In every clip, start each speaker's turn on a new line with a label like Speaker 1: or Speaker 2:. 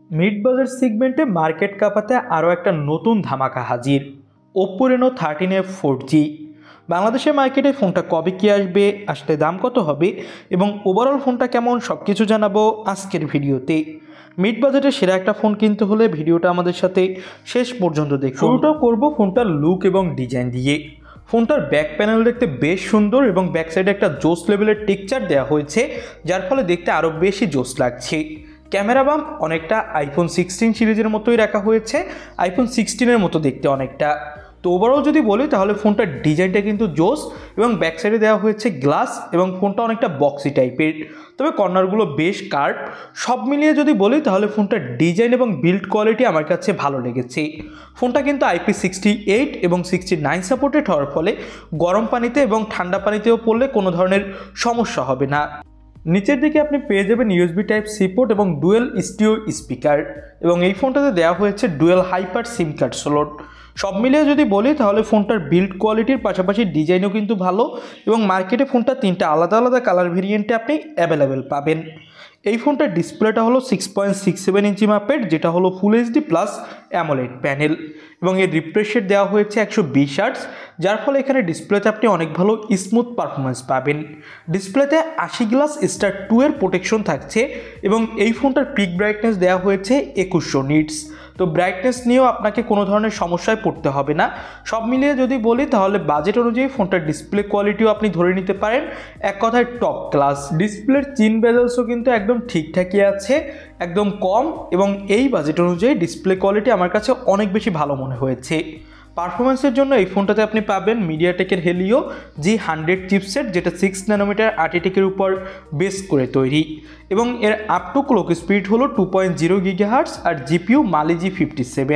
Speaker 1: Mid budget সেগমেন্টে market কাঁপাতে আরও একটা নতুন ধামাকা হাজির। Oppo Reno 13F 4G। বাংলাদেশের মার্কেটে ফোনটা কবে কি আসবে, আসলে দাম কত হবে এবং ওভারঅল ফোনটা কেমন সব কিছু জানাবো আজকের ভিডিওতে। মিড বাজেটে সেরা একটা ফোন কিনতে হলে ভিডিওটা আমাদের সাথে শেষ পর্যন্ত দেখুন। শুরুটা করবো ফোনটার লুক এবং ডিজাইন দিয়ে। ফোনটার ব্যাক প্যানেল দেখতে বেশ সুন্দর এবং ব্যাক সাইডে একটা জোস লেভেলের টেক্সচার দেওয়া হয়েছে, যার ফলে দেখতে আরও বেশি জোস লাগছে। ক্যামেরা বাম্প অনেকটা আইফোন 16 সিরিজের মতোই রাখা হয়েছে, আইফোন 16-এর মতো দেখতে অনেকটা। তো ওভারঅল যদি বলি তাহলে ফোনটার ডিজাইনটা কিন্তু জোস এবং ব্যাক সাইডে দেওয়া হয়েছে গ্লাস এবং ফোনটা অনেকটা বক্সি টাইপের, তবে কর্নারগুলো বেশ কার্ভ। সব মিলিয়ে যদি বলি তাহলে ফোনটার ডিজাইন এবং বিল্ড কোয়ালিটি আমার কাছে ভালো লেগেছে। ফোনটা কিন্তু IP68 এবং 69 সাপোর্টেড হওয়ার ফলে গরম পানিতে এবং ঠান্ডা পানিতেও পড়লে কোনো ধরনের সমস্যা হবে না। নিচের দিকে আপনি পেয়ে যাবেন USB Type-C পোর্ট এবং ডুয়েল স্টিরিও স্পিকার, এবং এই ফোনটাতে দেওয়া হয়েছে ডুয়েল হাইপার সিম কার্ড স্লট। সব মিলিয়ে যদি বলি তাহলে ফোনটার বিল্ড কোয়ালিটির পাশাপাশি ডিজাইনও কিন্তু ভালো, এবং মার্কেটে ফোনটা তিনটা আলাদা আলাদা কালার ভেরিয়েন্টে আপনি অ্যাভেলেবেল পাবেন। এই ফোনটার ডিসপ্লেটা হলো 6.67 ইঞ্চি মাপের, যেটা হলো ফুল HD প্লাস অ্যামোলেড প্যানেল, এবং এর রিফ্রেশ রেট দেওয়া হয়েছে 120 হার্টজ, যার ফলে এখানে ডিসপ্লেতে আপনি অনেক ভালো স্মুথ পারফরমেন্স পাবেন। ডিসপ্লেতে 80 গ্লাস স্টার 2 এর প্রোটেকশন থাকছে, এবং এই ফোনটার পিক ব্রাইটনেস দেওয়া হয়েছে 2100 নিটস। তো ব্রাইটনেস নিয়েও আপনাকে কোনো ধরনের সমস্যায় পড়তে হবে না। সব মিলিয়ে যদি বলি তাহলে বাজেট অনুযায়ী ফোনটার ডিসপ্লে কোয়ালিটিও আপনি ধরে নিতে পারেন এক কথায় টপ ক্লাস। ডিসপ্লের চিন বেজেলসও কিন্তু একদম ঠিকঠাকই আছে, একদম কম, এবং এই বাজেট অনুযায়ী ডিসপ্লে কোয়ালিটি আমার কাছে অনেক বেশি ভালো মনে হয়েছে। পারফরমেন্সের জন্য এই ফোনটাতে আপনি পাবেন মিডিয়াটেকের হেলিও G100 চিপসেট, যেটা 6 ন্যানোমিটার আর্টিটেকের উপর বেস করে তৈরি, এবং এর আপ টু ক্লক স্পিড হলো 2.0 GHz, আর জিপিইউ মালি G57।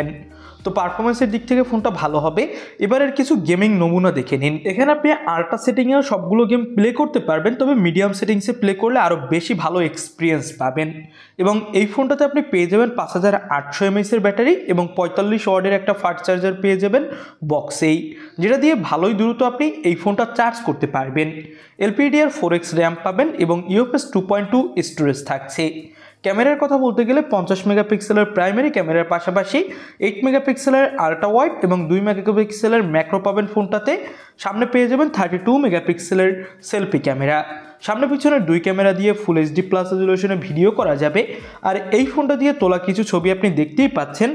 Speaker 1: তো পারফরমেন্সের দিক থেকে ফোনটা ভালো হবে। এবারের কিছু গেমিং নমুনা দেখে নিন। এখানে আপনি আল্ট্রা সেটিংয়েও সবগুলো গেম প্লে করতে পারবেন, তবে মিডিয়াম সেটিংসে প্লে করলে আরও বেশি ভালো এক্সপিরিয়েন্স পাবেন। এবং এই ফোনটাতে আপনি পেয়ে যাবেন 5800 mAh ব্যাটারি এবং 45 ওয়াটের একটা ফাস্ট চার্জার পেয়ে যাবেন বক্সেই, যেটা দিয়ে ভালোই দ্রুত আপনি এই ফোনটা চার্জ করতে পারবেন। LPDDR4X র্যাম পাবেন এবং UFS 2.2 স্টোরেজ থাকছে। ক্যামেরার কথা বলতে গেলে 50 মেগাপিক্সেলের প্রাইমারি ক্যামেরার পাশাপাশি 8 মেগাপিক্সেলের আল্ট্রা ওয়াইড এবং 2 মেগাপিক্সেলের ম্যাক্রো পাবেন ফোনটাতে। সামনে পেয়ে যাবেন 32 মেগাপিক্সেলের সেলফি ক্যামেরা। সামনে পিছনের দুই ক্যামেরা দিয়ে ফুল HD প্লাস রেজুলেশনে ভিডিও করা যাবে, আর এই ফোনটা দিয়ে তোলা কিছু ছবি আপনি দেখতেই পাচ্ছেন।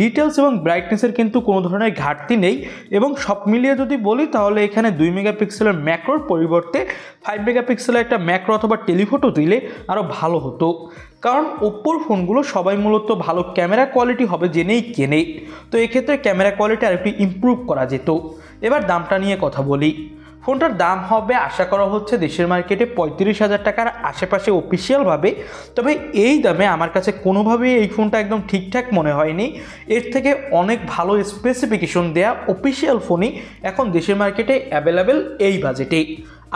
Speaker 1: ডিটেলস এবং ব্রাইটনেসের কিন্তু কোনো ধরনের ঘাটতি নেই, এবং সব মিলিয়ে যদি বলি তাহলে এখানে 2 মেগাপিক্সেলের ম্যাক্রোর পরিবর্তে 5 মেগাপিক্সেলের একটা ম্যাক্রো অথবা টেলিফটো দিলে আরও ভালো হতো, কারণ ওপ্পোর ফোনগুলো সবাই মূলত ভালো ক্যামেরা কোয়ালিটি হবে জেনেই কেনে। তো এক্ষেত্রে ক্যামেরা কোয়ালিটি আর একটু ইমপ্রুভ করা যেত। এবার দামটা নিয়ে কথা বলি। ফোনটার দাম হবে আশা করা হচ্ছে দেশের মার্কেটে 35,000 টাকার আশেপাশে অফিসিয়ালভাবে, তবে এই দামে আমার কাছে কোনোভাবেই এই ফোনটা একদম ঠিকঠাক মনে হয়নি। এর থেকে অনেক ভালো স্পেসিফিকেশন দেয়া অফিসিয়াল ফোনই এখন দেশের মার্কেটে অ্যাভেলেবেল এই বাজেটে।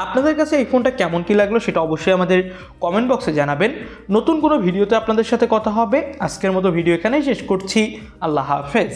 Speaker 1: আপনাদের কাছে এই ফোনটা কেমন কি লাগলো সেটা অবশ্যই আমাদের কমেন্ট বক্সে জানাবেন। নতুন কোনো ভিডিওতে আপনাদের সাথে কথা হবে। আজকের মতো ভিডিও এখানেই শেষ করছি। আল্লাহ হাফেজ।